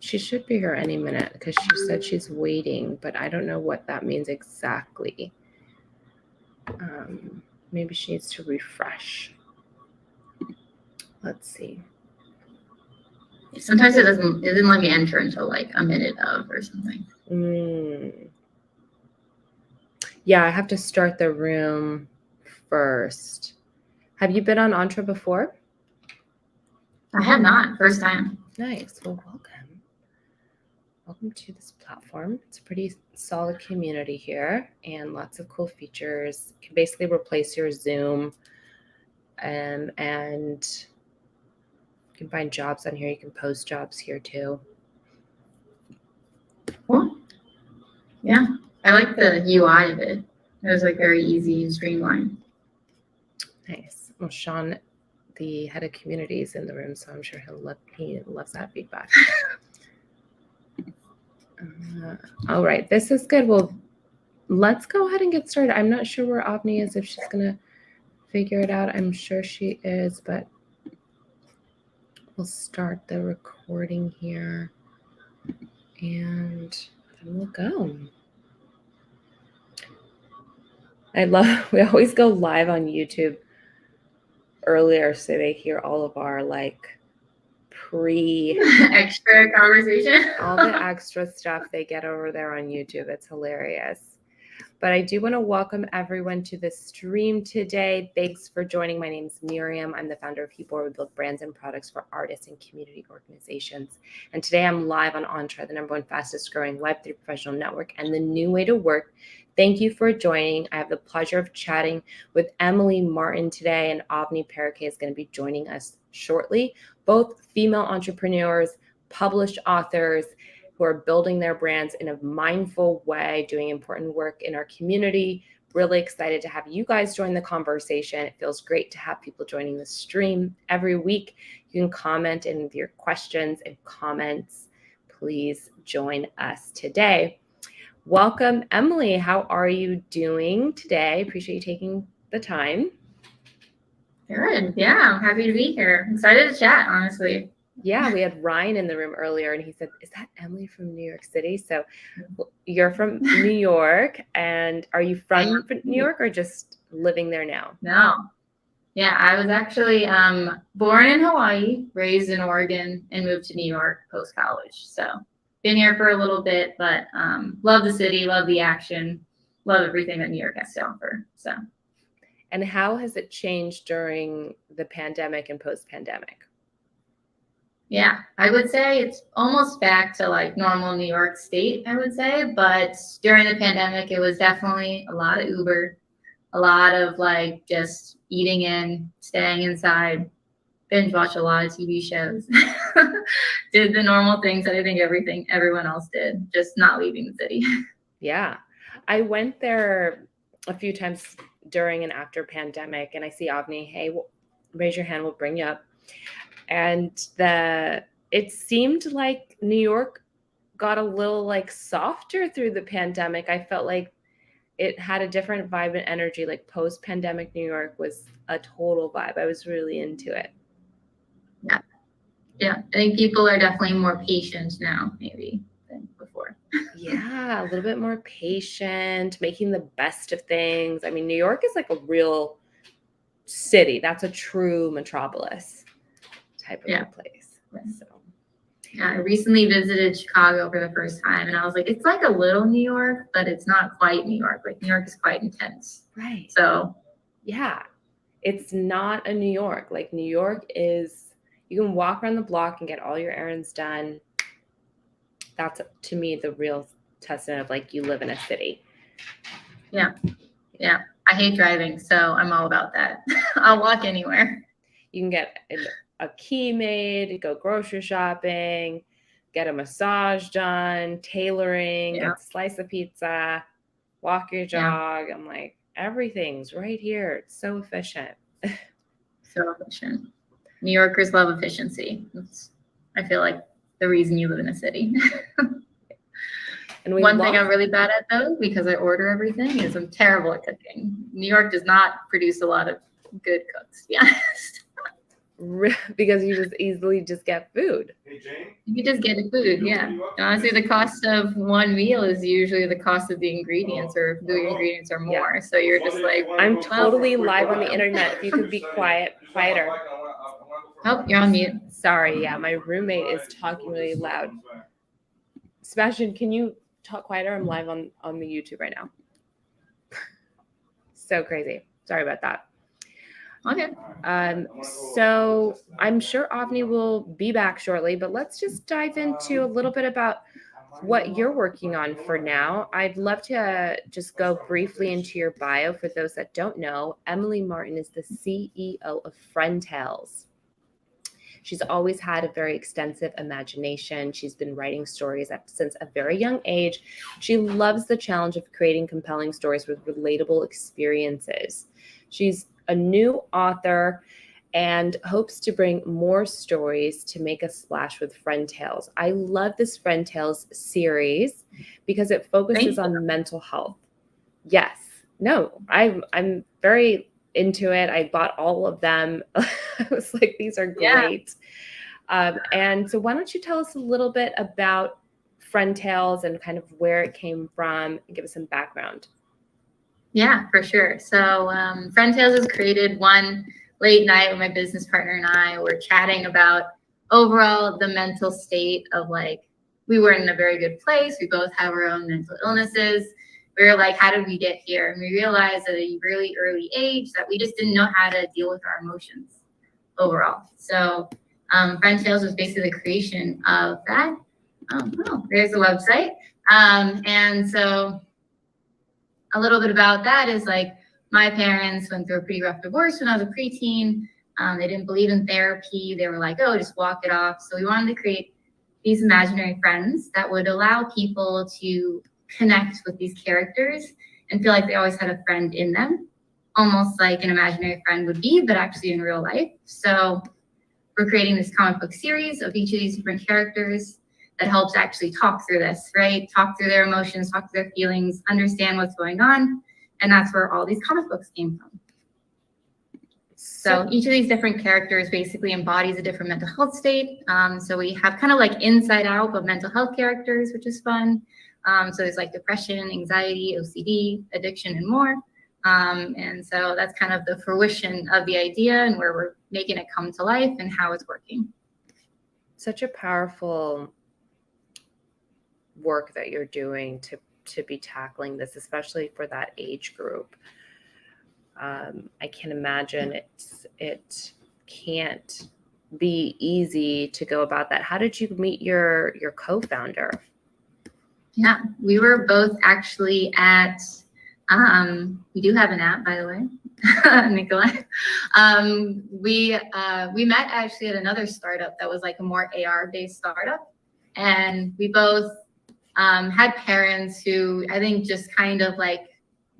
She should be here any minute because she said she's waiting, but I don't know what that means exactly. Maybe she needs to refresh. Let's see. Sometimes it doesn't let me enter until like a minute of or something. Yeah, I have to start the room first. Have you been on Entra before? I have not. First time. Nice. Well, welcome. Welcome to this platform. It's a pretty solid community here and lots of cool features. You can basically replace your Zoom and you can find jobs on here. You can post jobs here too. Cool. Yeah, I like the UI of it. It was like very easy and streamlined. Nice. Well, Sean, the head of community, is in the room, so I'm sure he loves that feedback. All right, this is good. Well, let's go ahead and get started. I'm not sure where Avni is, if she's gonna figure it out. I'm sure she is, but we'll start the recording here and then we'll go. We always go live on YouTube earlier so they hear all of our like extra conversation. All the extra stuff they get over there on YouTube. It's hilarious. But I do want to welcome everyone to the stream today. Thanks for joining. My name is Miriam. I'm the founder of People, where we build brands and products for artists and community organizations. And today I'm live on Entra, the #1 fastest growing Web3 professional network and the new way to work. Thank you for joining. I have the pleasure of chatting with Emily Martin today, and Avni Parekh is going to be joining us shortly. Both female entrepreneurs, published authors who are building their brands in a mindful way, doing important work in our community. Really excited to have you guys join the conversation. It feels great to have people joining the stream every week. You can comment in with your questions and comments. Please join us today. Welcome, Emily. How are you doing today? Appreciate you taking the time. Good. Yeah, I'm happy to be here. Excited to chat, honestly. Yeah, we had Ryan in the room earlier and he said, is that Emily from New York City? So you're from New York, and are you from New York or just living there now? No. Yeah, I was actually born in Hawaii, raised in Oregon, and moved to New York post-college. So been here for a little bit, but love the city, love the action, love everything that New York has to offer. So. And how has it changed during the pandemic and post-pandemic? Yeah, I would say it's almost back to like normal New York State, I would say. But during the pandemic, it was definitely a lot of Uber, a lot of like just eating in, staying inside, binge watch a lot of TV shows, did the normal things that I think everyone else did, just not leaving the city. Yeah, I went there a few times during and after pandemic, and I see Avni. Hey, raise your hand, we'll bring you up. And it seemed like New York got a little like softer through the pandemic. I felt like it had a different vibe and energy. Like post-pandemic New York was a total vibe. I was really into it. Yeah, I think people are definitely more patient now, maybe, than before. Yeah, a little bit more patient, making the best of things. I mean, New York is like a real city. That's a true metropolis type of a place. So. Yeah, I recently visited Chicago for the first time, and I was like, it's like a little New York, but it's not quite New York. Like New York is quite intense. Right. So yeah, it's not a New York. Like New York is, you can walk around the block and get all your errands done. That's, to me, the real testament of like you live in a city. Yeah. Yeah. I hate driving, so I'm all about that. I'll walk anywhere. You can get a key made, go grocery shopping, get a massage done, tailoring, get a slice of pizza, walk your dog. I'm like, everything's right here. It's so efficient. So efficient. New Yorkers love efficiency. I feel like the reason you live in a city. And one thing I'm really bad at, though, because I order everything, is I'm terrible at cooking. New York does not produce a lot of good cooks, to be honest. because you just easily just get food. You just get the food, yeah. And honestly, the cost of one meal is usually the cost of the ingredients, or the ingredients are more. So you're just like, I'm totally live on the internet. If you could be quieter. Oh, you're on mute. Sorry, yeah, my roommate is talking really loud. Sebastian, can you talk quieter? I'm live on the YouTube right now. So crazy. Sorry about that. Okay. So I'm sure Avni will be back shortly, but let's just dive into a little bit about what you're working on for now. I'd love to just go briefly into your bio. For those that don't know, Emily Martin is the CEO of Friend Tales. She's always had a very extensive imagination. She's been writing stories since a very young age. She loves the challenge of creating compelling stories with relatable experiences. She's a new author and hopes to bring more stories to make a splash with Friend Tales. I love this Friend Tales series because it focuses on mental health. Yes. No, I'm very into it. I bought all of them. I was like, these are great. Yeah. And so why don't you tell us a little bit about Friend Tales and kind of where it came from and give us some background. Yeah, for sure. So Friend Tales was created one late night when my business partner and I were chatting about overall the mental state of like, we were in a very good place. We both have our own mental illnesses. We were like, how did we get here? And we realized at a really early age that we just didn't know how to deal with our emotions overall. So Friend Tales was basically the creation of that. Oh, there's the website. And so a little bit about that is like, my parents went through a pretty rough divorce when I was a preteen. They didn't believe in therapy. They were like, oh, just walk it off. So we wanted to create these imaginary friends that would allow people to connect with these characters and feel like they always had a friend in them, almost like an imaginary friend would be, but actually in real life. So we're creating this comic book series of each of these different characters that helps actually talk through this, right? Talk through their emotions, talk through their feelings, understand what's going on. And that's where all these comic books came from. So each of these different characters basically embodies a different mental health state. So we have kind of like inside out, but mental health characters, which is fun. So there's like depression, anxiety, OCD, addiction, and more. And so that's kind of the fruition of the idea and where we're making it come to life and how it's working. Such a powerful work that you're doing to be tackling this, especially for that age group. I can imagine it can't be easy to go about that. How did you meet your co-founder? Yeah, we were both actually at, we do have an app, by the way, Nikolai. We met actually at another startup that was like a more AR-based startup. And we both had parents who I think just kind of like,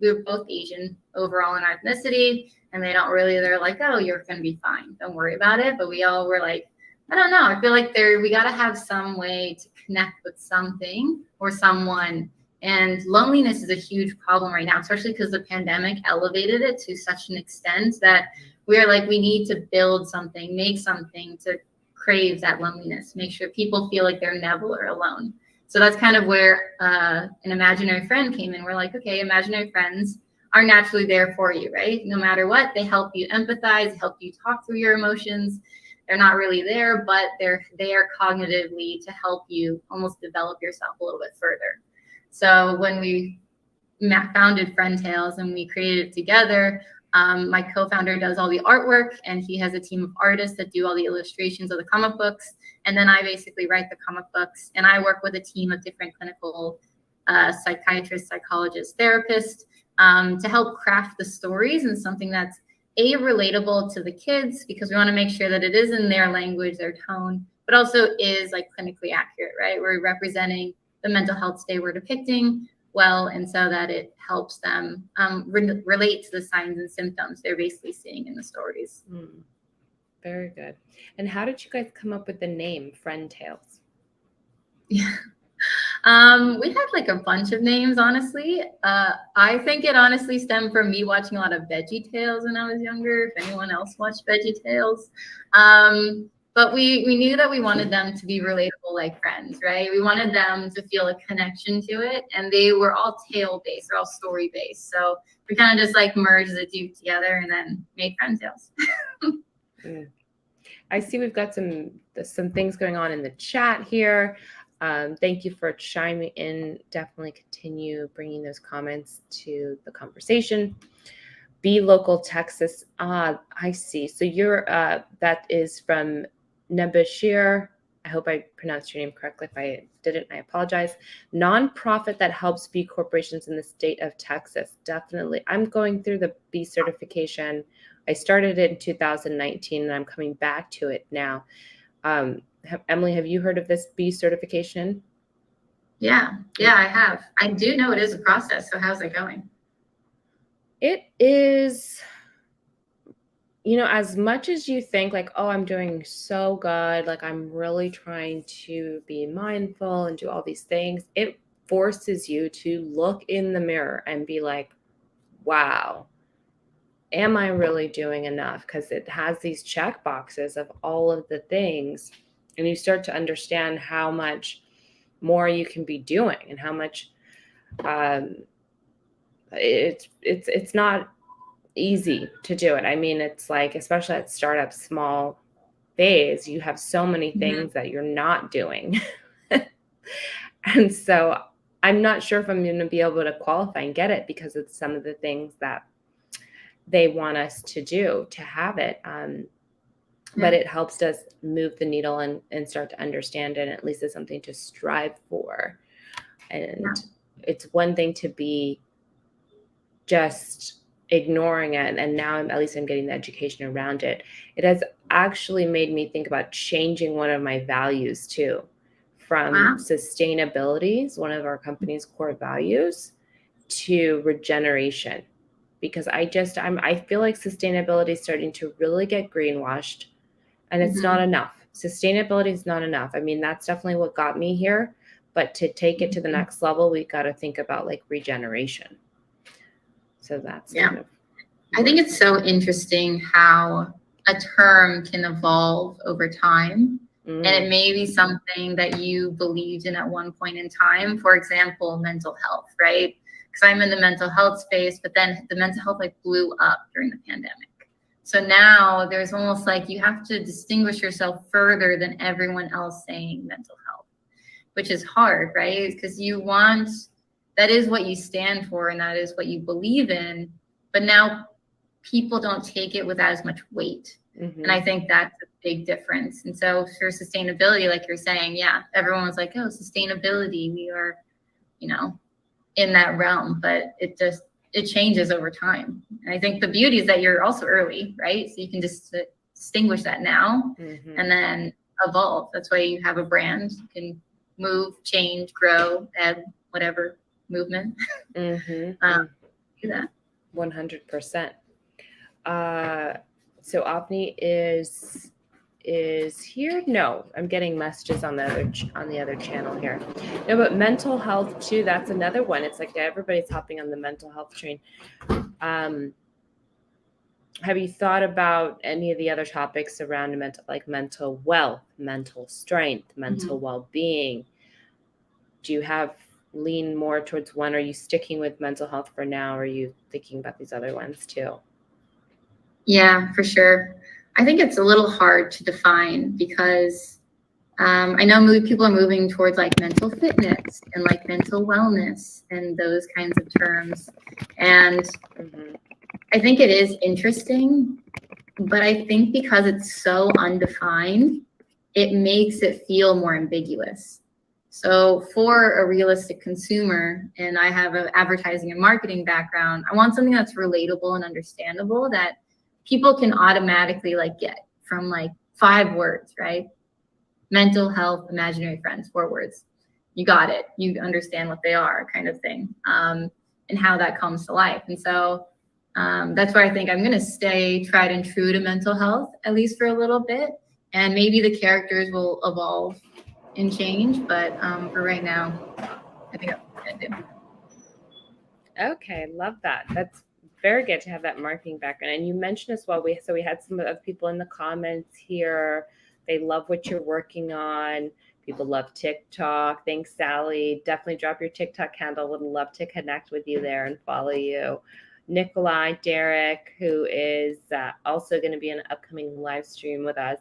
we were both Asian overall in our ethnicity, and they're like, oh, you're going to be fine. Don't worry about it. But we all were like, I don't know. I feel like we got to have some way to connect with something or someone. And loneliness is a huge problem right now, especially because the pandemic elevated it to such an extent that we're like, we need to build something, make something to crave that loneliness, make sure people feel like they're never alone. So that's kind of where an imaginary friend came in. We're like, okay, imaginary friends are naturally there for you, right? No matter what, they help you empathize, help you talk through your emotions. They're not really there, but they're there cognitively to help you almost develop yourself a little bit further. So when we founded Friend Tales and we created it together, my co-founder does all the artwork, and he has a team of artists that do all the illustrations of the comic books. And then I basically write the comic books, and I work with a team of different clinical psychiatrists, psychologists, therapists to help craft the stories and something that's relatable to the kids, because we want to make sure that it is in their language, their tone, but also is like clinically accurate, right? We're representing the mental health state we're depicting well, and so that it helps them relate to the signs and symptoms they're basically seeing in the stories. Very good. And how did you guys come up with the name Friend Tales? Yeah. We had like a bunch of names, honestly. I think it honestly stemmed from me watching a lot of Veggie Tales when I was younger, if anyone else watched Veggie Tales. But we knew that we wanted them to be relatable like friends, right? We wanted them to feel a connection to it. And they were all tale-based, they're all story-based. So we kind of just like merged the two together and then made Friend Tales. I see we've got some things going on in the chat here. Thank you for chiming in. Definitely continue bringing those comments to the conversation. Be Local Texas. I see. So you're that is from Nebashir. I hope I pronounced your name correctly. If I didn't, I apologize. Nonprofit that helps B corporations in the state of Texas. Definitely. I'm going through the B certification. I started it in 2019 and I'm coming back to it now. Emily, have you heard of this B certification? Yeah, I have. I do know it is a process. So how's it going? It is, as much as you think like, oh, I'm doing so good, like I'm really trying to be mindful and do all these things, it forces you to look in the mirror and be like, wow, am I really doing enough? Because it has these check boxes of all of the things, and you start to understand how much more you can be doing and how much it's not easy to do it. I mean, it's like, especially at startup small phase, you have so many things that you're not doing. And so I'm not sure if I'm going to be able to qualify and get it because it's some of the things that they want us to do to have it. But it helps us move the needle and start to understand it. At least it's something to strive for. And it's one thing to be just ignoring it, and now at least I'm getting the education around it. It has actually made me think about changing one of my values too, from sustainability, is one of our company's core values, to regeneration, because I feel like sustainability is starting to really get greenwashed, and it's not enough. Sustainability is not enough. I mean, that's definitely what got me here, but to take it to the next level, we got to think about like regeneration. So that's kind of. I think it's so interesting how a term can evolve over time. And it may be something that you believed in at one point in time. For example, mental health, right? Because I'm in the mental health space, but then the mental health like blew up during the pandemic. So now there's almost like you have to distinguish yourself further than everyone else saying mental health, which is hard, right? Because that is what you stand for and that is what you believe in. But now people don't take it with as much weight. And I think that's a big difference. And so for sustainability, like you're saying, everyone was like, oh, sustainability, we are, in that realm, but it changes over time. And I think the beauty is that you're also early, right? So you can just distinguish that now and then evolve. That's why you have a brand. You can move, change, grow, add whatever movement. Do that. 100%. So Avni is here. No, I'm getting messages on the other channel here. No, but mental health too. That's another one. It's like everybody's hopping on the mental health train. Have you thought about any of the other topics around mental wealth, mental strength, mental well-being? Do you lean more towards one? Are you sticking with mental health for now? Or are you thinking about these other ones too? Yeah, for sure. I think it's a little hard to define because I know people are moving towards like mental fitness and like mental wellness and those kinds of terms. And I think it is interesting, but I think because it's so undefined, it makes it feel more ambiguous. So for a realistic consumer, and I have an advertising and marketing background, I want something that's relatable and understandable that people can automatically like get from like 5 words, right? Mental health, imaginary friends, 4 words. You got it. You understand what they are, kind of thing, and how that comes to life. And so that's why I think I'm going to stay tried and true to mental health, at least for a little bit. And maybe the characters will evolve and change. But for right now, something that we're going to do. Okay, love that. That's very good to have that marketing background. And you mentioned as well, we had some other people in the comments here. They love what you're working on. People love TikTok. Thanks, Sally. Definitely drop your TikTok handle. Would love to connect with you there and follow you. Nikolai, Derek, who is also going to be in an upcoming live stream with us,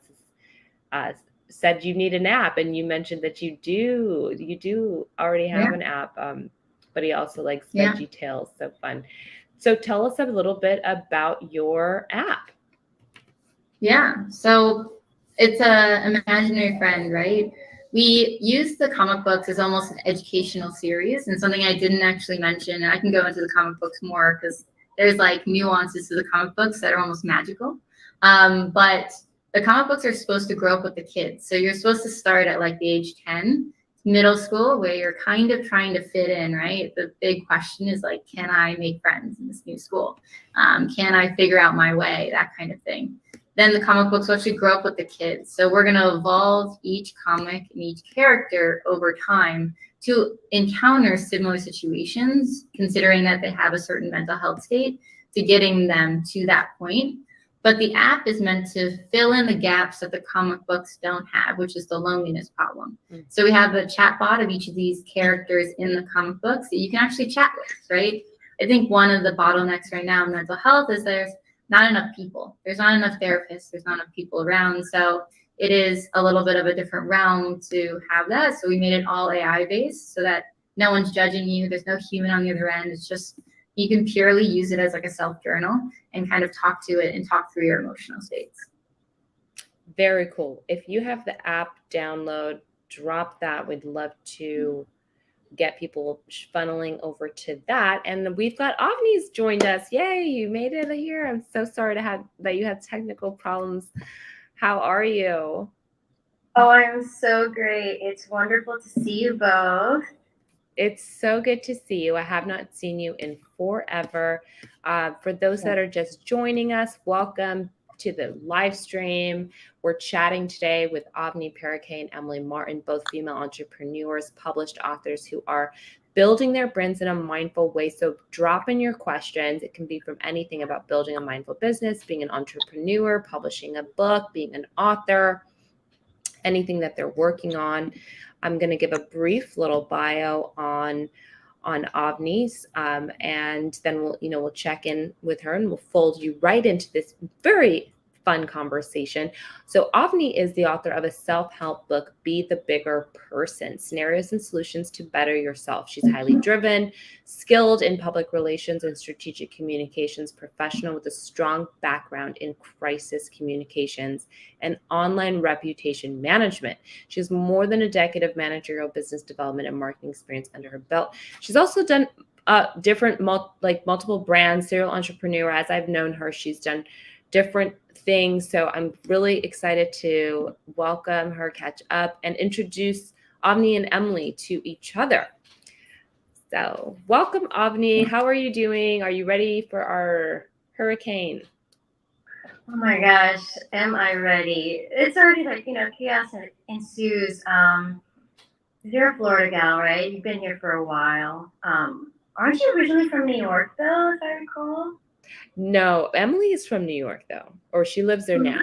said you need an app, and you mentioned that you do already have an app. But he also likes Veggie Tales. So fun. So tell us a little bit about your app. Yeah. So it's an imaginary friend, right? We use the comic books as almost an educational series, and something I didn't actually mention, and I can go into the comic books more because there's like nuances to the comic books that are almost magical. But the comic books are supposed to grow up with the kids. So you're supposed to start at like the age 10, middle school, where you're kind of trying to fit in, right? The big question is like, can I make friends in this new school? Can I figure out my way? That kind of thing. Then the comic books will actually grow up with the kids. So we're going to evolve each comic and each character over time to encounter similar situations, considering that they have a certain mental health state, to getting them to that point. But the app is meant to fill in the gaps that the comic books don't have, which is the loneliness problem. So we have the chat bot of each of these characters in the comic books that you can actually chat with, right? I think one of the bottlenecks right now in mental health is there's not enough people. There's not enough therapists. There's not enough people around. So it is a little bit of a different realm to have that. So we made it all AI based so that no one's judging you. There's no human on the other end. It's just, you can purely use it as like a self-journal and kind of talk to it and talk through your emotional states. Very cool. If you have the app download, drop that. We'd love to get people funneling over to that. And we've got Avni's joined us. Yay, you made it here. I'm so sorry that you had technical problems. How are you? Oh, I'm so great. It's wonderful to see you both. It's so good to see you. I have not seen you in forever. For those that are just joining us, welcome to the live stream. We're chatting today with Avni Parekh and Emily Martin, both female entrepreneurs, published authors who are building their brands in a mindful way. So drop in your questions. It can be from anything about building a mindful business, being an entrepreneur, publishing a book, being an author, anything that they're working on. I'm going to give a brief little bio on Avni's, and then we'll check in with her and we'll fold you right into this very fun conversation. So Avni is the author of a self-help book, Be the Bigger Person, Scenarios and Solutions to Better Yourself. She's highly driven, skilled in public relations and strategic communications professional with a strong background in crisis communications and online reputation management. She has more than a decade of managerial business development and marketing experience under her belt. She's also done different multiple brands, serial entrepreneur. As I've known her, she's done different things. So I'm really excited to welcome her, catch up, and introduce Avni and Emily to each other. So welcome, Avni. How are you doing? Are you ready for our hurricane? Oh my gosh, am I ready? It's already chaos ensues. You're a Florida gal, right? You've been here for a while. Aren't you originally from New York, though, if I recall? No, Emily is from New York, though, or she lives there now.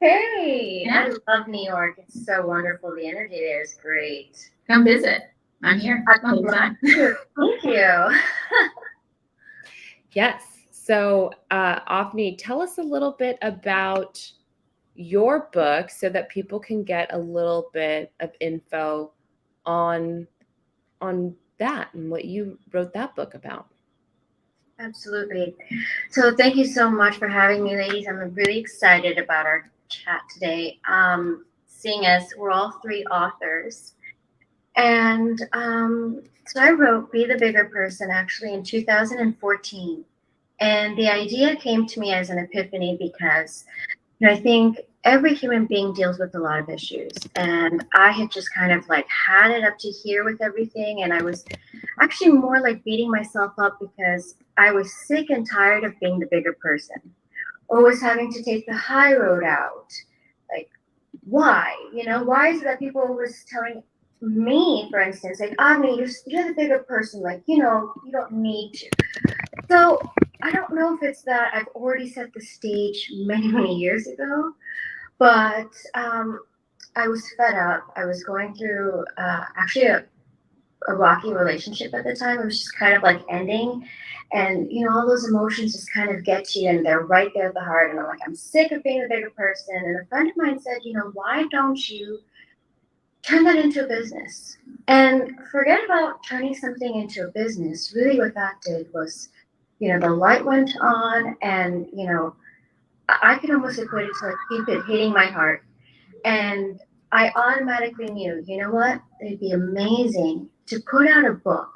Okay. Yeah. I love New York. It's so wonderful. The energy there is great. Come visit. I'm here. Thank you. Yes. So, Avni, tell us a little bit about your book so that people can get a little bit of info on that and what you wrote that book about. Absolutely. So thank you so much for having me, ladies. I'm really excited about our chat today. Seeing as we're all three authors. And so I wrote Be the Bigger Person actually in 2014. And the idea came to me as an epiphany because I think every human being deals with a lot of issues. And I had just kind of had it up to here with everything. And I was actually more beating myself up because I was sick and tired of being the bigger person. Always having to take the high road out. Why? Why is it that people always telling me, for instance, like, Avni, you're the bigger person, like, you don't need to. So I don't know if it's that I've already set the stage many, many years ago, but I was fed up. I was going through actually a rocky relationship at the time. It was just kind of like ending. And, all those emotions just kind of get you and they're right there at the heart. And I'm like, I'm sick of being a bigger person. And a friend of mine said, why don't you turn that into a business? And forget about turning something into a business. Really, what that did was, the light went on and, I could almost equate it to like Cupid hitting my heart. And I automatically knew, you know what? It'd be amazing to put out a book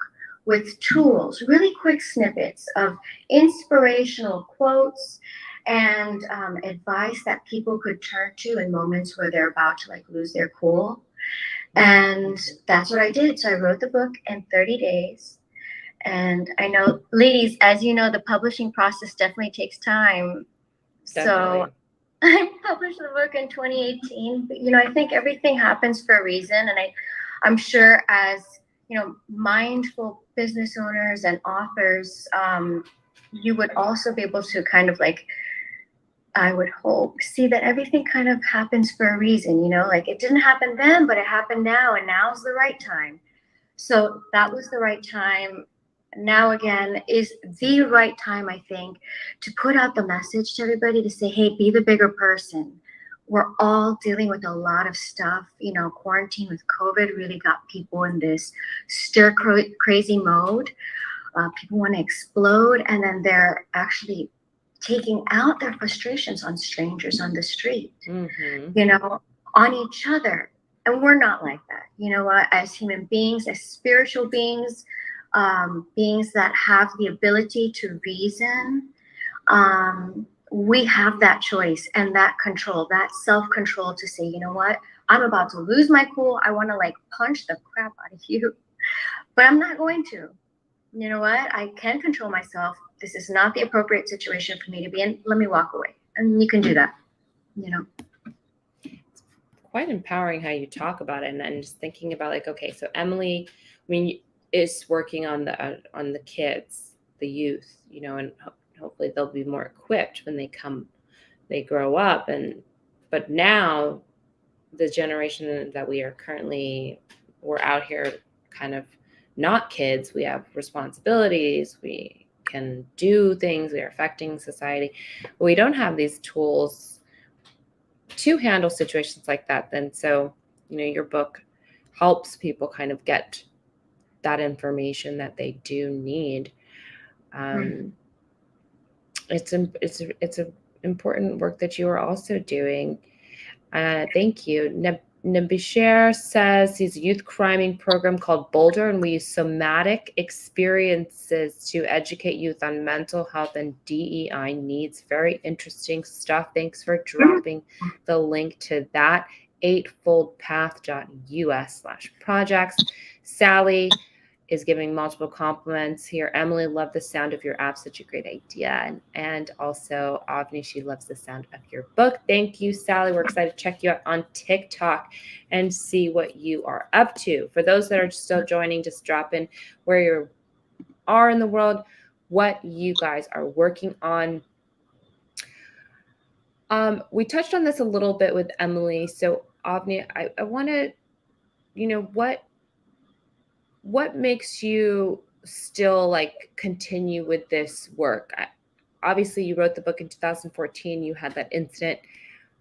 with tools, really quick snippets of inspirational quotes and advice that people could turn to in moments where they're about to like lose their cool. And that's what I did. So I wrote the book in 30 days. And I know, ladies, as you know, the publishing process definitely takes time. Definitely. So I published the book in 2018, but I think everything happens for a reason, and I'm sure as mindful business owners and authors, you would also be able to kind of like, I would hope, see that everything kind of happens for a reason. Like it didn't happen then, but it happened now, and now's the right time. So that was the right time. Now again is the right time, I think, to put out the message to everybody to say, hey, be the bigger person. We're all dealing with a lot of stuff. Quarantine with COVID really got people in this crazy mode. People want to explode, and then they're actually taking out their frustrations on strangers on the street, on each other. And we're not like that. You know what? As human beings, as spiritual beings, beings that have the ability to reason, we have that choice and that control, that self-control to say, you know what? I'm about to lose my cool. I want to like punch the crap out of you, but I'm not going to. You know what? I can control myself. This is not the appropriate situation for me to be in. Let me walk away. And you can do that, It's quite empowering how you talk about it. And just thinking about like, okay, so Emily, is working on the kids, the youth, and hopefully they'll be more equipped when they grow up. But now the generation that we're out here kind of not kids. We have responsibilities. We can do things. We are affecting society. But we don't have these tools to handle situations like that. Then so, your book helps people kind of get that information that they do need. It's a important work that you are also doing. Thank you. Nabishir says he's a youth criming program called Boulder, and we use somatic experiences to educate youth on mental health and DEI needs. Very interesting stuff. Thanks for dropping the link to that. eightfoldpath.us/projects. Sally is giving multiple compliments here. Emily, love the sound of your app. Such a great idea. And also Avni, she loves the sound of your book. Thank you, Sally. We're excited to check you out on TikTok and see what you are up to. For those that are still joining, just drop in where you are in the world, what you guys are working on. We touched on this a little bit with Emily. So Avni, I want to, what makes you still like continue with this work? Obviously, you wrote the book in 2014. You had that incident.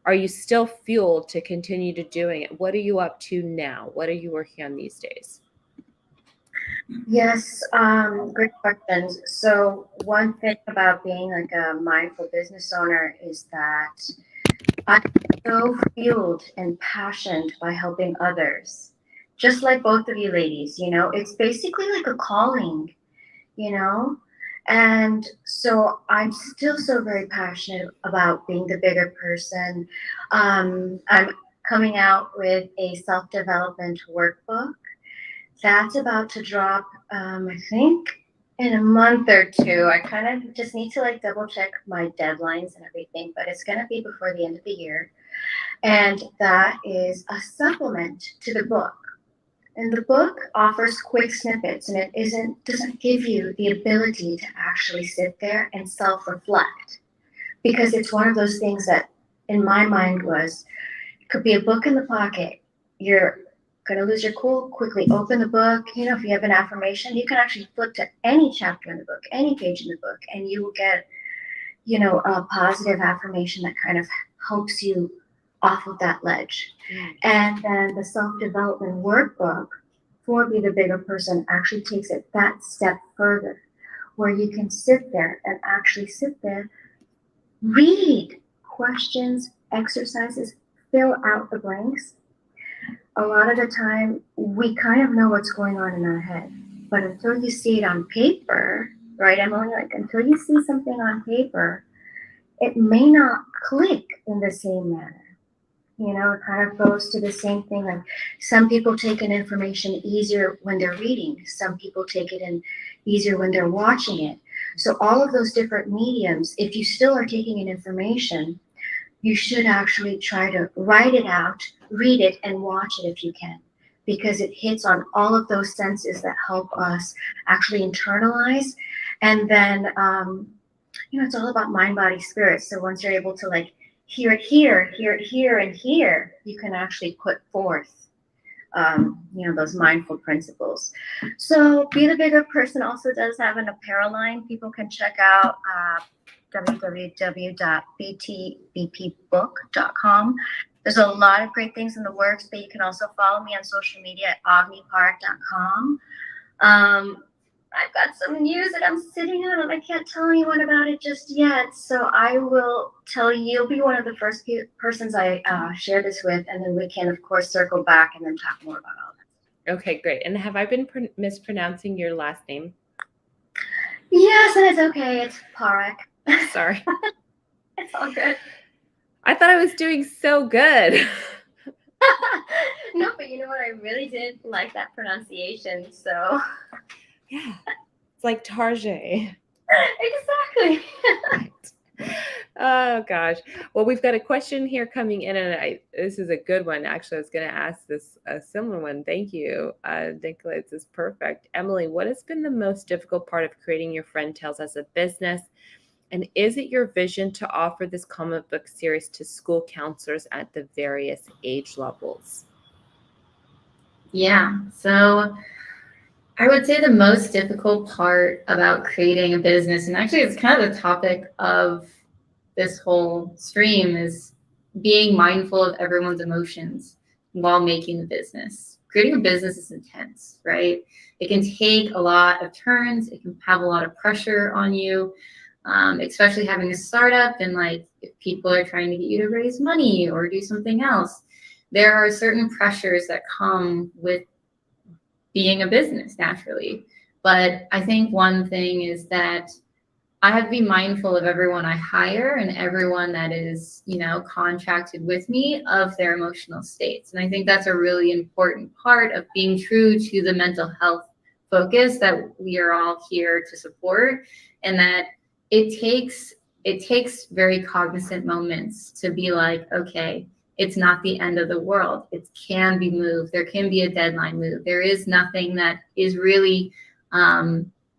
Are you still fueled to continue to doing it? What are you up to now? What are you working on these days? Yes, great questions. So one thing about being like a mindful business owner is that I'm so fueled and passionate by helping others. Just like both of you ladies, it's basically like a calling, And so I'm still so very passionate about being the bigger person. I'm coming out with a self-development workbook that's about to drop, I think in a month or two. I kind of just need to like double check my deadlines and everything, but it's going to be before the end of the year. And that is a supplement to the book. And the book offers quick snippets, and it doesn't give you the ability to actually sit there and self-reflect, because it's one of those things that in my mind was, it could be a book in the pocket. You're going to lose your cool, quickly open the book. You know, if you have an affirmation, you can actually flip to any chapter in the book, any page in the book, and you will get, you know, a positive affirmation that kind of helps you off of that ledge. And then the self-development workbook for Be the Bigger Person actually takes it that step further, where you can sit there and actually sit there, read questions, exercises, fill out the blanks. A lot of the time, we kind of know what's going on in our head, but until you see it on paper, right, Emily? Like, until you see something on paper, it may not click in the same manner. You know, it kind of goes to the same thing. Like, some people take in information easier when they're reading. Some people take it in easier when they're watching it. So all of those different mediums, if you still are taking in information, you should actually try to write it out, read it, and watch it if you can, because it hits on all of those senses that help us actually internalize. And then, you know, it's all about mind, body, spirit. So once you're able to like hear it here, hear it here, and here, you can actually put forth, you know, those mindful principles. So Be the Bigger Person also does have an apparel line. People can check out www.btbpbook.com. There's a lot of great things in the works, but you can also follow me on social media at avniparekh.com. I've got some news that I'm sitting on, and I can't tell anyone about it just yet. So I will tell you, you'll be one of the first persons I share this with, and then we can, of course, circle back and then talk more about all that. Okay, great. And have I been mispronouncing your last name? Yes, and it's okay. It's Parekh. Sorry. It's all good. I thought I was doing so good. No, but you know what? I really did like that pronunciation. So Yeah, it's like Tarjay. Exactly. Oh gosh. Well, we've got a question here coming in, and this is a good one. Actually, I was going to ask this a similar one. Thank you, Nicola. This is perfect. Emily, what has been the most difficult part of creating Your Friend Tales as a business? And is it your vision to offer this comic book series to school counselors at the various age levels? Yeah. So I would say the most difficult part about creating a business, and actually it's kind of the topic of this whole stream, is being mindful of everyone's emotions while making the business. Creating a business is intense, right? It can take a lot of turns. It can have a lot of pressure on you, especially having a startup, and like if people are trying to get you to raise money or do something else. There are certain pressures that come with being a business naturally. But I think one thing is that I have to be mindful of everyone I hire and everyone that is, you know, contracted with me, of their emotional states. And I think that's a really important part of being true to the mental health focus that we are all here to support, and that it takes very cognizant moments to be like, okay, it's not the end of the world. It can be moved. There can be a deadline moved. There is nothing that is really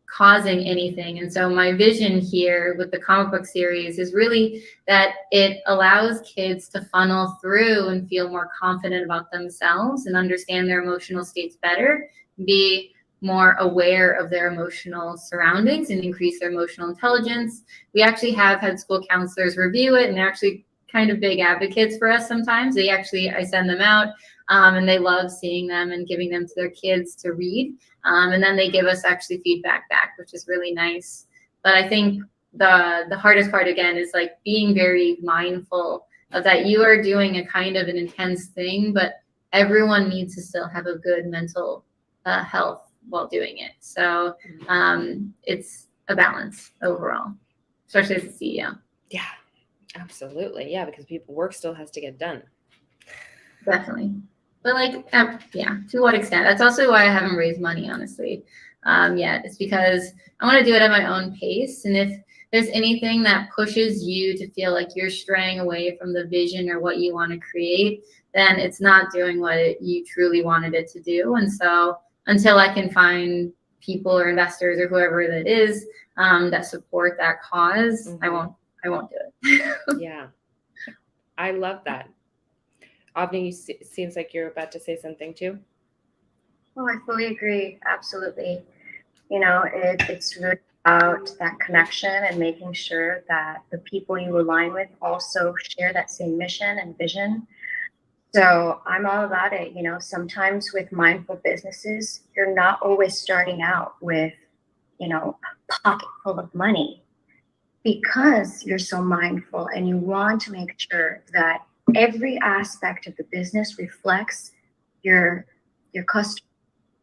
causing anything. And so my vision here with the comic book series is really that it allows kids to funnel through and feel more confident about themselves and understand their emotional states better, be more aware of their emotional surroundings, and increase their emotional intelligence. We actually have had school counselors review it, and they're actually kind of big advocates for us sometimes. I send them out, and they love seeing them and giving them to their kids to read. And then they give us actually feedback back, which is really nice. But I think the hardest part, again, is like being very mindful of that you are doing a kind of an intense thing, but everyone needs to still have a good mental health while doing it. So it's a balance overall, especially as a CEO. Yeah, absolutely. Yeah, because work still has to get done. Definitely. But like, yeah, to what extent? That's also why I haven't raised money, honestly, yet. It's because I want to do it at my own pace. And if there's anything that pushes you to feel like you're straying away from the vision or what you want to create, then it's not doing what you truly wanted it to do. And so until I can find people or investors or whoever that is that support that cause, I won't do it. Yeah, I love that. Avni, seems like you're about to say something too. Oh, I fully agree. Absolutely. It's really about that connection and making sure that the people you align with also share that same mission and vision. So I'm all about it. Sometimes with mindful businesses, you're not always starting out with, a pocket full of money, because you're so mindful and you want to make sure that every aspect of the business reflects your customer,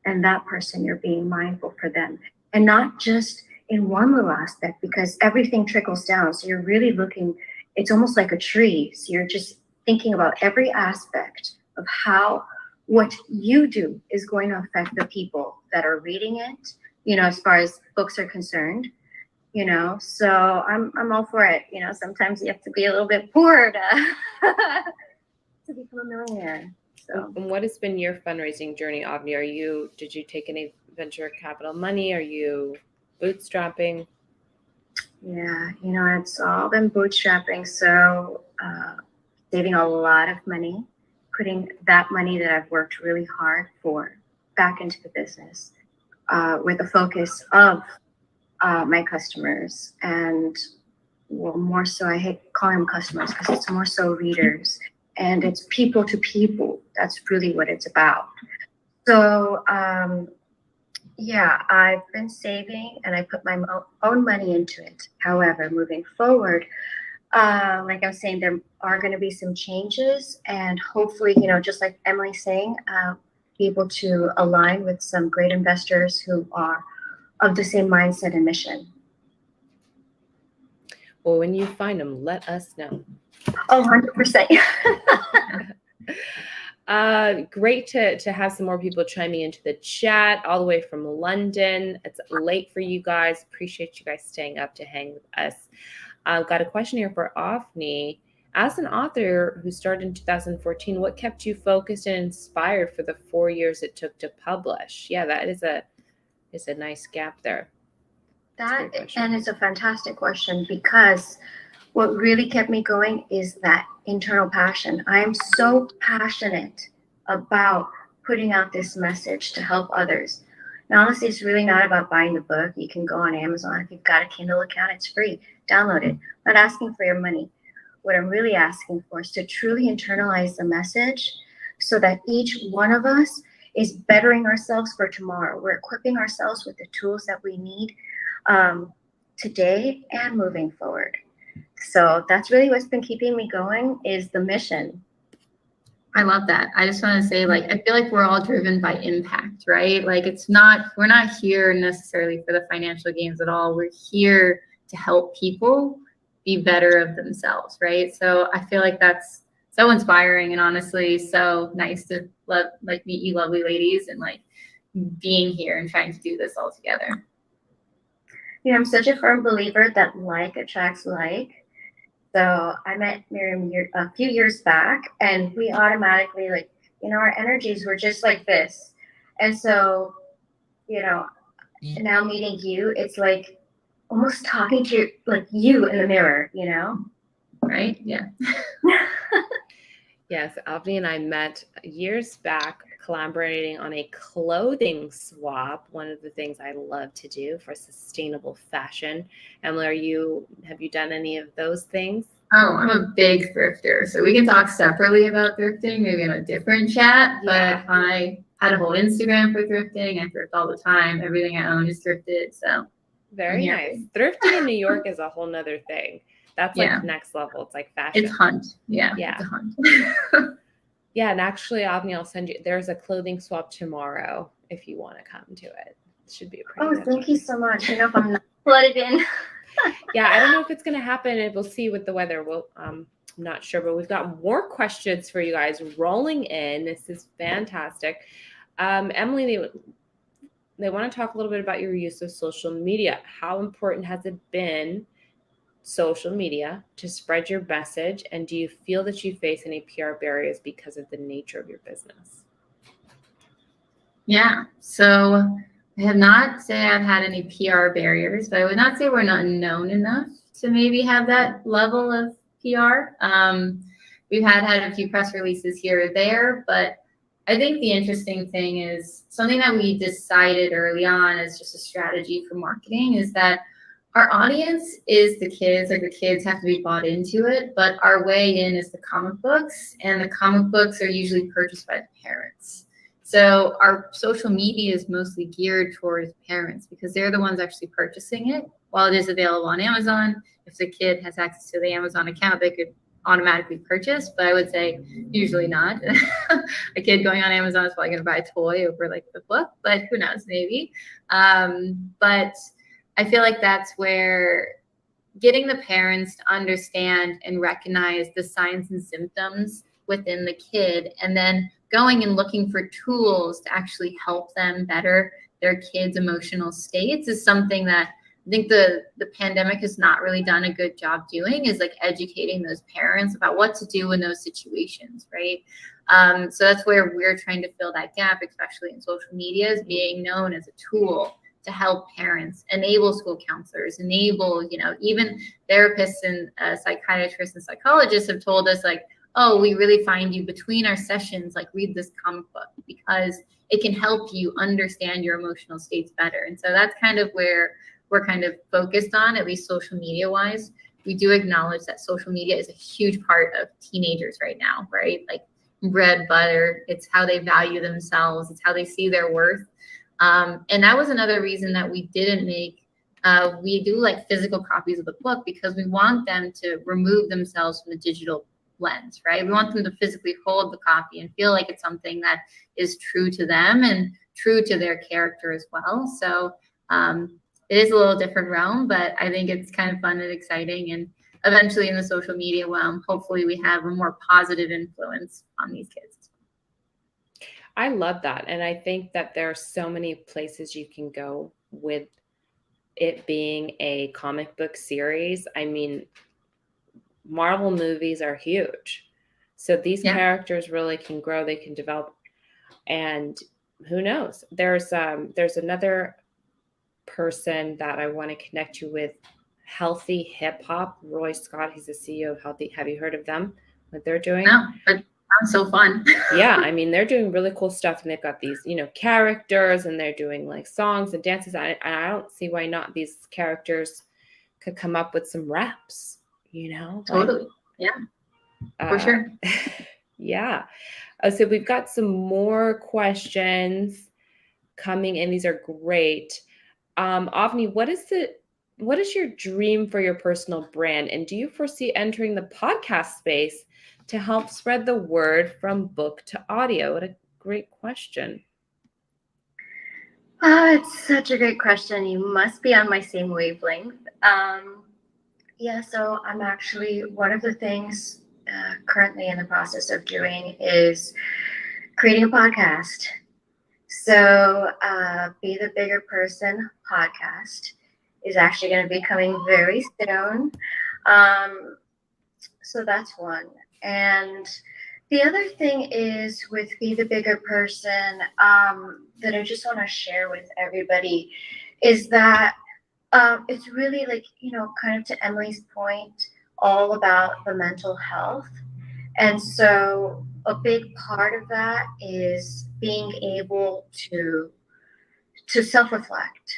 and that person, you're being mindful for them, and not just in one little aspect, because everything trickles down. So you're really looking, it's almost like a tree. So you're just thinking about every aspect of how what you do is going to affect the people that are reading it, as far as books are concerned. So I'm all for it. Sometimes you have to be a little bit poor to become a millionaire. So. And what has been your fundraising journey, Avni? Did you take any venture capital money? Are you bootstrapping? Yeah, it's all been bootstrapping. So saving a lot of money, putting that money that I've worked really hard for back into the business, with a focus of my customers, and more so, I hate calling them customers because it's more so readers, and it's people to people. That's really what it's about. So yeah, I've been saving and I put my own money into it. However, moving forward, like I'm saying, there are going to be some changes, and hopefully, just like Emily's saying, be able to align with some great investors who are of the same mindset and mission. Well, when you find them, let us know. Oh, 100%. Great to have some more people chiming into the chat all the way from London. It's late for you guys. Appreciate you guys staying up to hang with us. I've got a question here for Avni. As an author who started in 2014, what kept you focused and inspired for the 4 years it took to publish? Yeah, that is a nice gap there. And it's a fantastic question, because what really kept me going is that internal passion. I am so passionate about putting out this message to help others. And honestly, it's really not about buying the book. You can go on Amazon. If you've got a Kindle account, it's free. Download it. I'm not asking for your money. What I'm really asking for is to truly internalize the message, so that each one of us is bettering ourselves for tomorrow. We're equipping ourselves with the tools that we need today and moving forward. So that's really what's been keeping me going, is the mission. I love that. I just want to say, I feel like we're all driven by impact, right? We're not here necessarily for the financial gains at all. We're here to help people be better of themselves, right? So I feel like that's so inspiring, and honestly so nice to meet you lovely ladies, and being here and trying to do this all together. I'm such a firm believer that like attracts like. So I met Miriam a few years back, and we automatically, our energies were just like this. And so, now meeting you, it's like almost talking to you in the mirror, Right? Yeah. Yes, Avni and I met years back collaborating on a clothing swap, one of the things I love to do for sustainable fashion. Emily, have you done any of those things? Oh, I'm a big thrifter, so we can talk separately about thrifting, maybe in a different chat. Yeah. But I had a whole Instagram for thrifting. I thrift all the time. Everything I own is thrifted. So very nice. Thrifting in New York is a whole nother thing. That's next level. It's like fashion. It's hunt. Yeah. Yeah. It's a hunt. Yeah, and actually, Avni, I'll send you. There's a clothing swap tomorrow if you want to come to it. It should be a pretty. Oh, thank you so much. If I'm not flooded in. Yeah, I don't know if it's going to happen, and we'll see with the weather. I'm not sure, but we've got more questions for you guys rolling in. This is fantastic. Emily, they want to talk a little bit about your use of social media. How important has it been social media to spread your message? And do you feel that you face any PR barriers because of the nature of your business? Yeah. So I have not say I've had any PR barriers, but I would not say we're not known enough to maybe have that level of PR. We've had a few press releases here or there, but I think the interesting thing is something that we decided early on as just a strategy for marketing is that our audience is the kids, like the kids have to be bought into it, but our way in is the comic books, and the comic books are usually purchased by the parents. So our social media is mostly geared towards parents because they're the ones actually purchasing it. While it is available on Amazon, if the kid has access to the Amazon account, they could automatically purchase, but I would say usually not. A kid going on Amazon is probably going to buy a toy over like the book, but who knows, maybe. But I feel like that's where getting the parents to understand and recognize the signs and symptoms within the kid, and then going and looking for tools to actually help them better their kids' emotional states is something that I think the pandemic has not really done a good job doing, is like educating those parents about what to do in those situations, right? So that's where we're trying to fill that gap, especially in social media, is being known as a tool to help parents, enable school counselors, enable, even therapists and psychiatrists and psychologists have told us like, oh, we really find you between our sessions, like read this comic book because it can help you understand your emotional states better. And so that's kind of where we're kind of focused on, at least social media wise. We do acknowledge that social media is a huge part of teenagers right now, right? Like bread, butter, it's how they value themselves. It's how they see their worth. And that was another reason that we didn't make, we do like physical copies of the book because we want them to remove themselves from the digital lens, right? We want them to physically hold the copy and feel like it's something that is true to them and true to their character as well. So it is a little different realm, but I think it's kind of fun and exciting. And eventually in the social media realm, hopefully we have a more positive influence on these kids. I love that. And I think that there are so many places you can go with it being a comic book series. I mean, Marvel movies are huge. So these characters really can grow, they can develop. And who knows? There's another person that I want to connect you with, Healthy Hip Hop, Roy Scott. He's the CEO of Healthy. Have you heard of them? What they're doing? No, but sounds so fun. Yeah, I mean, they're doing really cool stuff, and they've got these, characters, and they're doing like songs and dances. And I don't see why not. These characters could come up with some raps, Totally. Yeah, for sure. Yeah. So we've got some more questions coming in. These are great. Avni, what is your dream for your personal brand? And do you foresee entering the podcast space to help spread the word from book to audio? What a great question. Oh, it's such a great question. You must be on my same wavelength. So I'm actually, one of the things currently in the process of doing is creating a podcast. So Be the Bigger Person podcast is actually going to be coming very soon. So that's one. And the other thing is with Be the Bigger Person that I just want to share with everybody is that it's really like, kind of to Emily's point, all about the mental health. And so a big part of that is being able to self-reflect,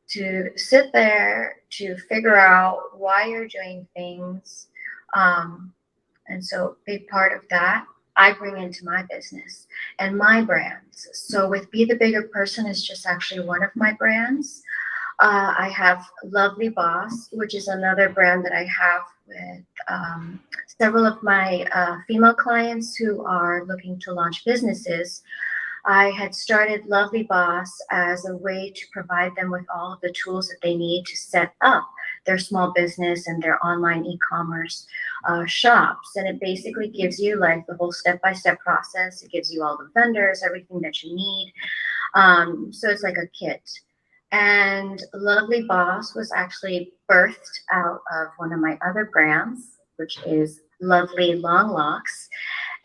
to sit there, to figure out why you're doing things. And so a big part of that I bring into my business and my brands. So with Be the Bigger Person is just actually one of my brands. I have Lovely Boss, which is another brand that I have with several of my female clients who are looking to launch businesses. I had started Lovely Boss as a way to provide them with all of the tools that they need to set up their small business and their online e-commerce shops. And it basically gives you like the whole step-by-step process. It gives you all the vendors, everything that you need. So it's like a kit. And Lovely Boss was actually birthed out of one of my other brands, which is Lovely Long Locks.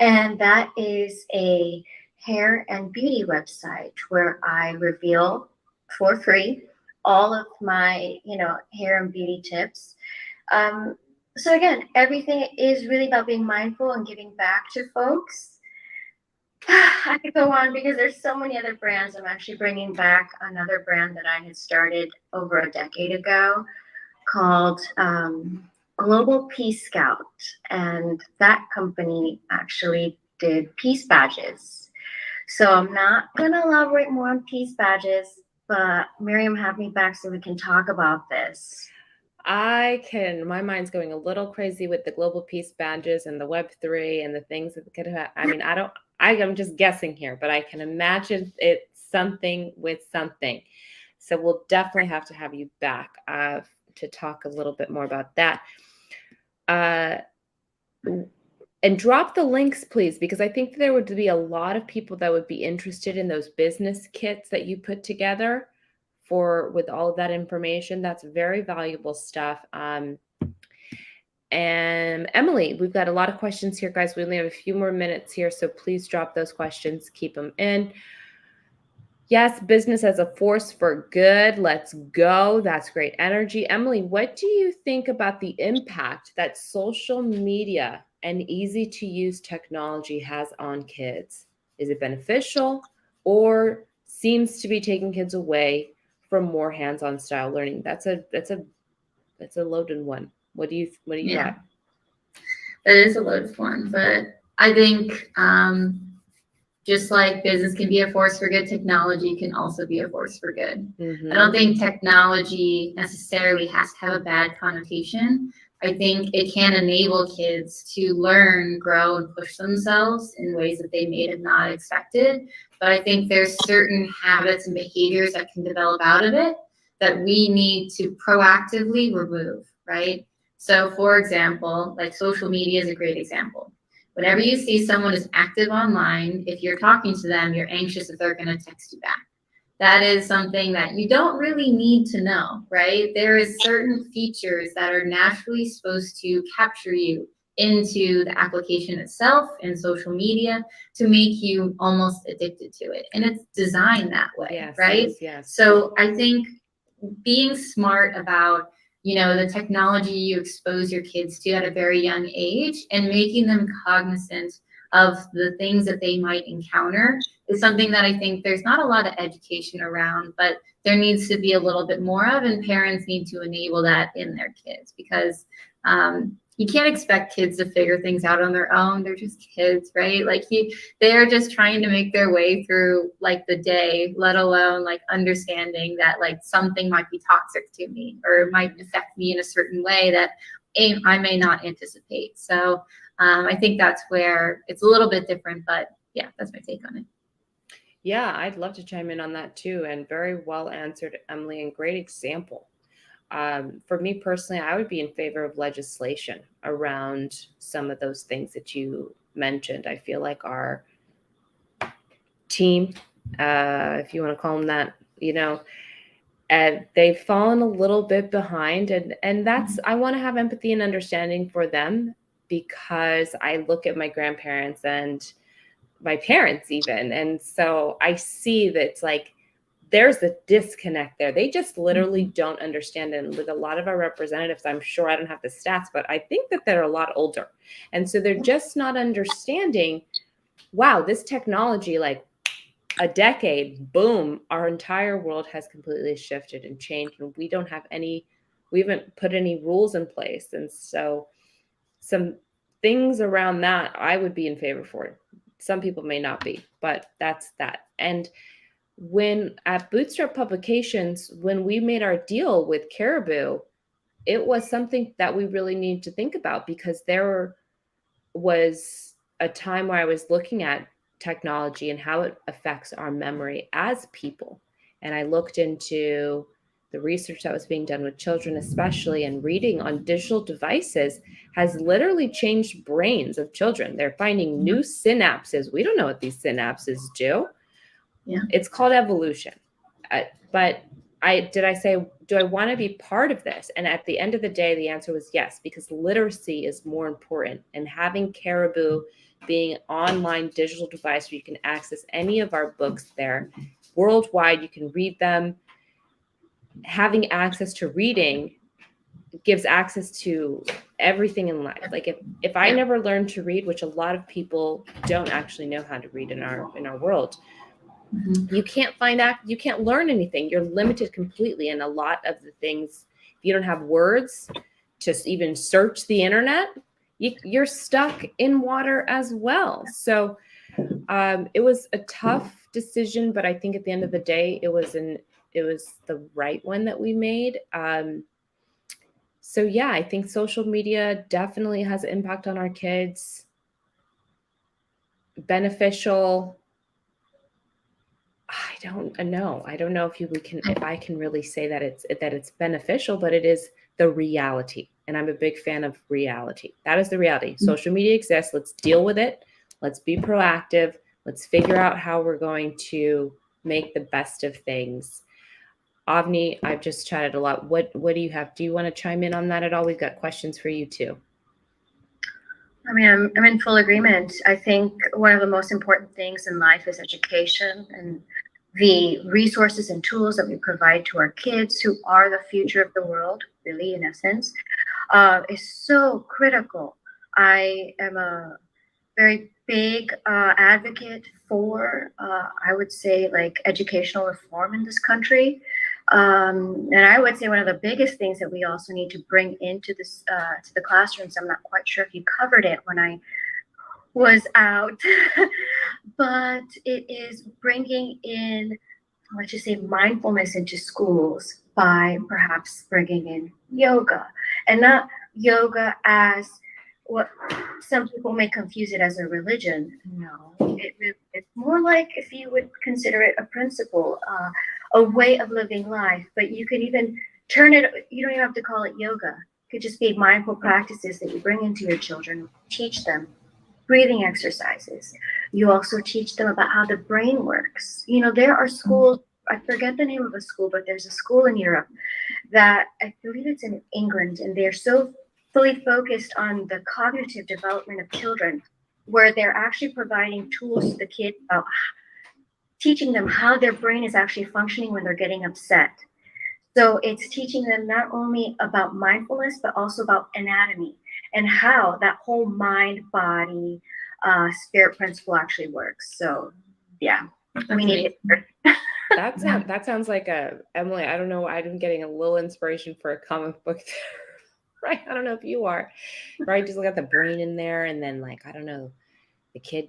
And that is a hair and beauty website where I reveal for free all of my, hair and beauty tips. Um, so again, everything is really about being mindful and giving back to folks. I could go on because there's so many other brands. I'm actually bringing back another brand that I had started over a decade ago called Global Peace Scout. And that company actually did peace badges. So I'm not going to elaborate more on peace badges, but Miriam, have me back so we can talk about this. My mind's going a little crazy with the global peace badges and the Web3 and the things that could have, I'm just guessing here, but I can imagine it's something with something. So we'll definitely have to have you back to talk a little bit more about that. And drop the links, please, because I think there would be a lot of people that would be interested in those business kits that you put together with all of that information. That's very valuable stuff. And Emily, we've got a lot of questions here, guys. We only have a few more minutes here, so please drop those questions. Keep them in. Yes, business as a force for good. Let's go. That's great energy. Emily, what do you think about the impact that social media and easy to use technology has on kids? Is it beneficial or seems to be taking kids away from more hands-on style learning? That's a loaded one. What do you got? That is a loaded one, but I think just like business can be a force for good, technology can also be a force for good. Mm-hmm. I don't think technology necessarily has to have a bad connotation. I think it can enable kids to learn, grow, and push themselves in ways that they may have not expected. But I think there's certain habits and behaviors that can develop out of it that we need to proactively remove, right? So for example, like social media is a great example. Whenever you see someone is active online, if you're talking to them, you're anxious if they're going to text you back. That is something that you don't really need to know, right? There is certain features that are naturally supposed to capture you into the application itself in social media to make you almost addicted to it. And it's designed that way, yes, right? Yes. So I think being smart about the technology you expose your kids to at a very young age and making them cognizant of the things that they might encounter is something that I think there's not a lot of education around, but there needs to be a little bit more of, and parents need to enable that in their kids because you can't expect kids to figure things out on their own. They're just kids, right? Like they're just trying to make their way through like the day, let alone like understanding that like something might be toxic to me or it might affect me in a certain way that I may not anticipate. So I think that's where it's a little bit different, but yeah, that's my take on it. Yeah, I'd love to chime in on that too. And very well answered, Emily, and great example. For me personally, I would be in favor of legislation around some of those things that you mentioned. I feel like our team, if you want to call them that, they've fallen a little bit behind. And that's, I want to have empathy and understanding for them because I look at my grandparents and my parents even. And so I see that it's like, there's a disconnect there. They just literally don't understand. And with a lot of our representatives, I'm sure I don't have the stats, but I think that they're a lot older. And so they're just not understanding, wow, this technology, like a decade, boom, our entire world has completely shifted and changed. And we haven't put any rules in place. And so some things around that, I would be in favor for it. Some people may not be, but that's that. And when at Bootstrap Publications, when we made our deal with Caribou, it was something that we really needed to think about because there was a time where I was looking at technology and how it affects our memory as people. And I looked into the research that was being done with children, especially, and reading on digital devices has literally changed brains of children. They're finding new synapses. We don't know what these synapses do. Yeah. It's called evolution. But do I want to be part of this? And at the end of the day, the answer was yes, because literacy is more important. And having Caribou being an online digital device where you can access any of our books there worldwide, you can read them. Having access to reading gives access to everything in life. Like if I never learned to read, which a lot of people don't actually know how to read in our world, you can't you can't learn anything. You're limited completely. And a lot of the things, if you don't have words to even search the internet, you're stuck in water as well. So it was a tough decision, but I think at the end of the day, it was the right one that we made. So yeah, I think social media definitely has an impact on our kids. Beneficial. I don't know. I don't know if I can really say that it's beneficial, but it is the reality. And I'm a big fan of reality. That is the reality. Social media exists. Let's deal with it. Let's be proactive. Let's figure out how we're going to make the best of things. Avni, I've just chatted a lot. What do you have? Do you want to chime in on that at all? We've got questions for you too. I mean, I'm in full agreement. I think one of the most important things in life is education, and the resources and tools that we provide to our kids, who are the future of the world, really, in essence, is so critical. I am a very big advocate for, I would say, like educational reform in this country. And I would say one of the biggest things that we also need to bring into this to the classrooms, I'm not quite sure if you covered it when I was out, but it is bringing in, let's just say, mindfulness into schools by perhaps bringing in yoga, and not yoga as what some people may confuse it as a religion. No, it's more like, if you would consider it a principle, a way of living life. But you could even turn it, you don't even have to call it yoga. It could just be mindful practices that you bring into your children, teach them breathing exercises. You also teach them about how the brain works. You know, there are schools, I forget the name of a school, but there's a school in Europe that, I believe it's in England, and they're so fully focused on the cognitive development of children, where they're actually providing tools to the kids about teaching them how their brain is actually functioning when they're getting upset. So it's teaching them not only about mindfulness, but also about anatomy and how that whole mind, body, spirit principle actually works. So yeah, we need it. That sounds like Emily, I don't know, I'm getting a little inspiration for a comic book there. Right? I don't know if you are, right? Just got the brain in there, and then, like, I don't know, the kid's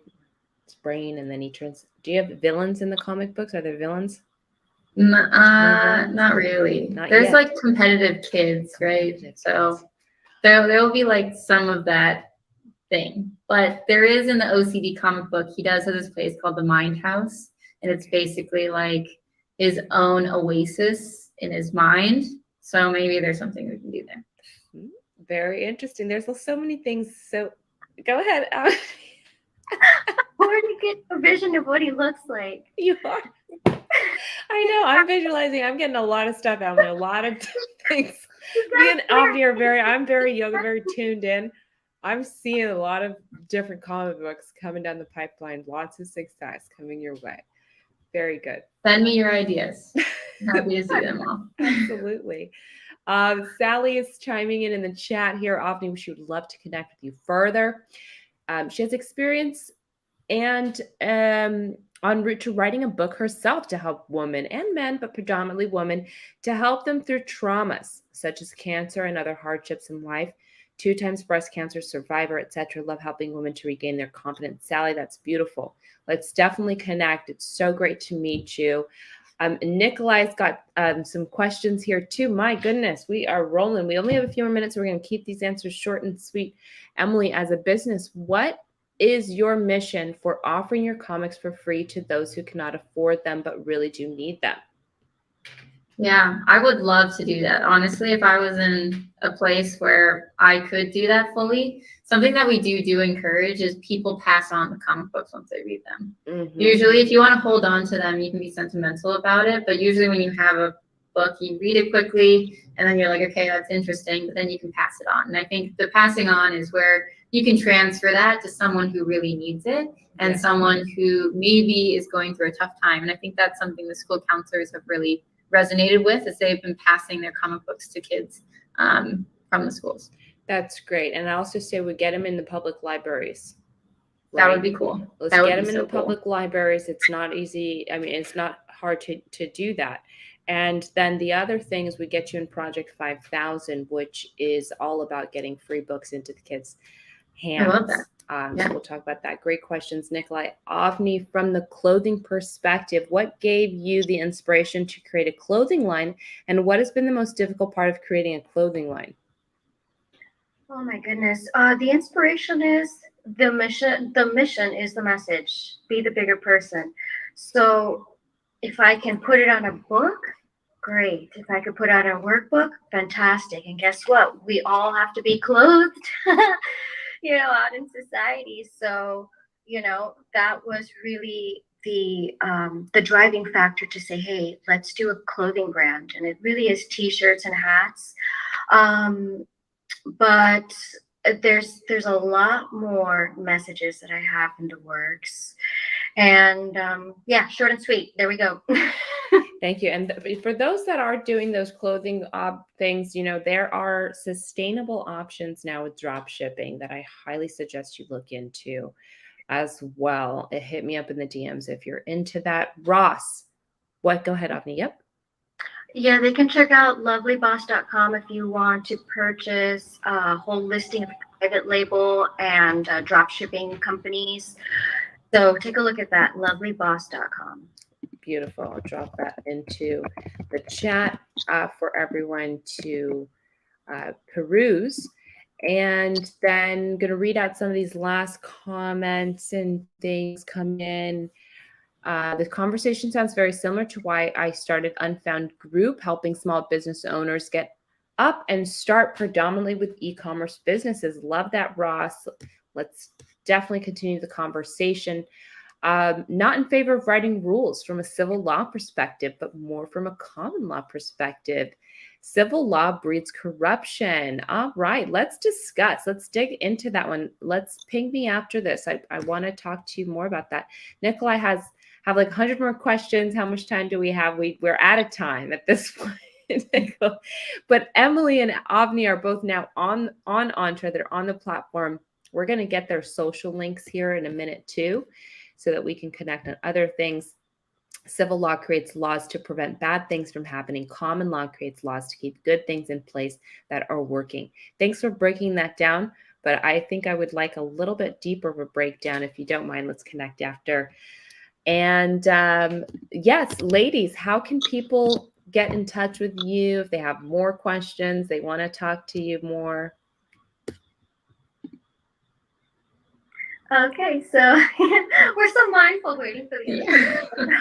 brain, and then he turns. Do you have villains in the comic books? Are there villains? Not really. There's yet. Like competitive kids, right? So there will be like some of that thing, but there is, in the OCD comic book, he does have this place called the Mind House, and it's basically like his own oasis in his mind. So maybe there's something we can do there. Very interesting. There's so many things. So go ahead. Where do you get a vision of what he looks like? You are. I know. I'm visualizing. I'm getting a lot of stuff out of me. A lot of things. Me and Avni are I'm very yoga, very tuned in. I'm seeing a lot of different comic books coming down the pipeline. Lots of success coming your way. Very good. Send me your ideas. Happy to see them all. Absolutely. Sally is chiming in the chat here. Avni, she would love to connect with you further. She has experience and en route to writing a book herself to help women and men, but predominantly women, to help them through traumas such as cancer and other hardships in life. 2 times breast cancer survivor, etc. Love helping women to regain their confidence. Sally, that's beautiful. Let's definitely connect. It's so great to meet you. Nikolai's got some questions here too. My goodness, we are rolling. We only have a few more minutes. So we're going to keep these answers short and sweet. Emily, as a business, what is your mission for offering your comics for free to those who cannot afford them but really do need them? Yeah, I would love to do that. Honestly, if I was in a place where I could do that fully, something that we do encourage is people pass on the comic books once they read them. Mm-hmm. Usually, if you want to hold on to them, you can be sentimental about it. But usually when you have a book, you read it quickly, and then you're like, okay, that's interesting, but then you can pass it on. And I think the passing on is where you can transfer that to someone who really needs it and someone who maybe is going through a tough time. And I think that's something the school counselors have really resonated with, as they've been passing their comic books to kids from the schools. That's great. And I also say we get them in the public libraries. That would be cool. Let's get them in the public libraries. It's not easy. I mean, it's not hard to do that. And then the other thing is we get you in Project 5000, which is all about getting free books into the kids' hands. I love that. So we'll talk about that. Great questions, Nikolai. Avni, from the clothing perspective, what gave you the inspiration to create a clothing line, and what has been the most difficult part of creating a clothing line? Oh my goodness. The inspiration is the mission. The mission is the message. Be the bigger person. So if I can put it on a book, great. If I could put out a workbook, fantastic. And guess what? We all have to be clothed, out in society. So, that was really the driving factor to say, hey, let's do a clothing brand. And it really is t-shirts and hats. But there's a lot more messages that I have in the works. And short and sweet. There we go. Thank you. And for those that are doing those clothing things, there are sustainable options now with drop shipping that I highly suggest you look into as well. Hit me up in the DMs if you're into that. Ross, go ahead, Avni. Yep. Yeah, they can check out lovelyboss.com if you want to purchase a whole listing of private label and drop shipping companies. So take a look at that, lovelyboss.com. Beautiful. I'll drop that into the chat for everyone to peruse. And then going to read out some of these last comments and things come in. The conversation sounds very similar to why I started Unfound Group, helping small business owners get up and start predominantly with e-commerce businesses. Love that, Ross. Let's definitely continue the conversation. Not in favor of writing rules from a civil law perspective, but more from a common law perspective. Civil law breeds corruption. All right, let's discuss. Let's dig into that one. Let's ping me after this. I want to talk to you more about that. Nikolai have like 100 more questions. How much time do we have? We're out of time at this point. But Emily and Avni are both now on Entra. They're on the platform. We're going to get their social links here in a minute too, so that we can connect on other things. Civil law creates laws to prevent bad things from happening. Common law creates laws to keep good things in place that are working. Thanks for breaking that down, but I think I would like a little bit deeper of a breakdown. If you don't mind, let's connect after. And yes, ladies, how can people get in touch with you if they have more questions, they want to talk to you more? Okay, so we're so mindful waiting for the other.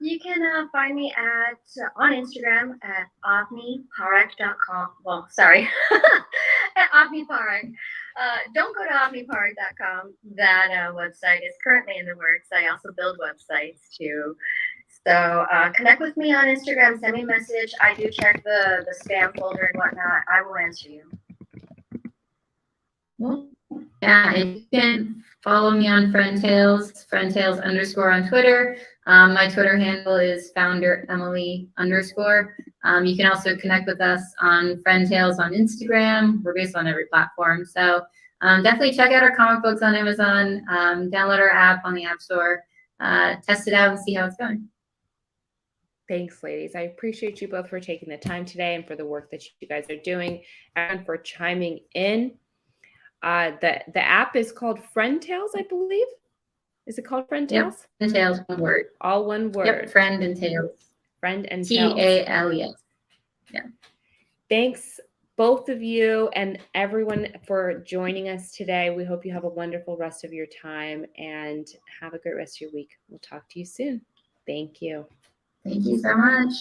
You can find me on Instagram at avniparekh.com. Well, sorry, at Avni Parekh. Don't go to avniparekh.com. That website is currently in the works. I also build websites too. So connect with me on Instagram. Send me a message. I do check the spam folder and whatnot. I will answer you. Yeah, and you can follow me on FriendTales, FriendTales _ on Twitter. My Twitter handle is founderemily _. You can also connect with us on FriendTales on Instagram. We're based on every platform. So definitely check out our comic books on Amazon. Download our app on the App Store. Test it out and see how it's going. Thanks, ladies. I appreciate you both for taking the time today and for the work that you guys are doing and for chiming in. The app is called FriendTales, I believe. Is it called FriendTales? Yep. FriendTales, one word. All one word. Yep. Friend and Tales. Friend and Tales. TALES. Yeah. Thanks, both of you and everyone, for joining us today. We hope you have a wonderful rest of your time and have a great rest of your week. We'll talk to you soon. Thank you. Thank you so much.